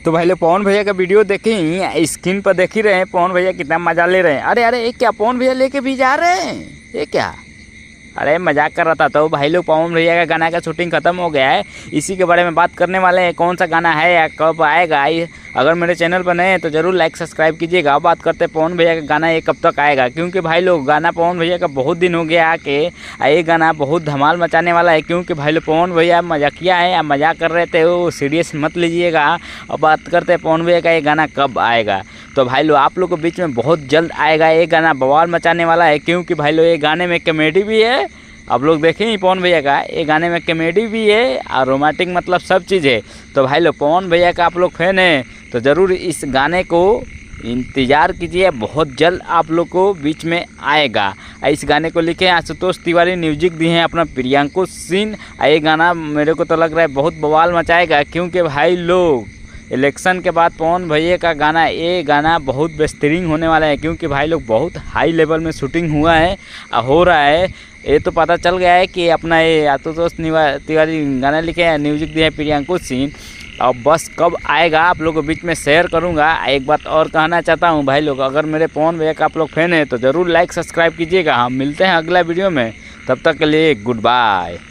तो भाई लोग पवन भैया का वीडियो देखें, स्क्रीन पर देख ही रहे हैं पवन भैया कितना मजा ले रहे हैं। अरे अरे ये क्या पवन भैया लेके भी जा रहे हैं, ये क्या? अरे मजाक कर रहा था। तो भाई लोग पवन भैया का गाना का शूटिंग खत्म हो गया है, इसी के बारे में बात करने वाले हैं। कौन सा गाना है या कब आएगा, अगर मेरे चैनल पर नए हैं तो ज़रूर लाइक सब्सक्राइब कीजिएगा। बात करते हैं पवन भैया का गाना ये कब तक आएगा, क्योंकि भाई लोग गाना पवन भैया का बहुत दिन हो गया आके, ये गाना बहुत धमाल मचाने वाला है। क्योंकि भाई लोग पवन भैया मजाकिया है, मजाक कर रहे थे, वो सीरियस मत लीजिएगा। और बात करते हैं पवन भैया का ये गाना कब आएगा। तो भाई लोग आप लोग के बीच में बहुत जल्द आएगा, ये गाना बवाल मचाने वाला है। क्योंकि भाई लोग ये गाने में कॉमेडी भी है, आप लोग देखें ही पवन भैया का ये गाने में कॉमेडी भी है और रोमांटिक मतलब सब चीज़ है। तो भाई लोग पवन भैया का आप लोग फैन हैं तो ज़रूर इस गाने को इंतज़ार कीजिए, बहुत जल्द आप लोग को बीच में आएगा। इस गाने को लिखे आशुतोष तिवारी, म्यूजिक दिए हैं अपना प्रियांकु सिंह। ये गाना मेरे को तो लग रहा है बहुत बवाल मचाएगा। क्योंकि भाई लोग इलेक्शन के बाद पवन भैया का गाना, ये गाना बहुत बेहतरीन होने वाला है। क्योंकि भाई लोग बहुत हाई लेवल में शूटिंग हुआ है, हो रहा है। ये तो पता चल गया है कि अपना ये आशुतोष तिवारी गाना लिखे हैं, म्यूजिक दिया है प्रियांकु सिंह। अब बस कब आएगा आप लोगों के बीच में शेयर करूंगा। एक बात और कहना चाहता हूं भाई लोग, अगर मेरे पवन भैया का आप लोग फैन हैं तो ज़रूर लाइक सब्सक्राइब कीजिएगा। हम मिलते हैं अगला वीडियो में, तब तक के लिए गुड बाय।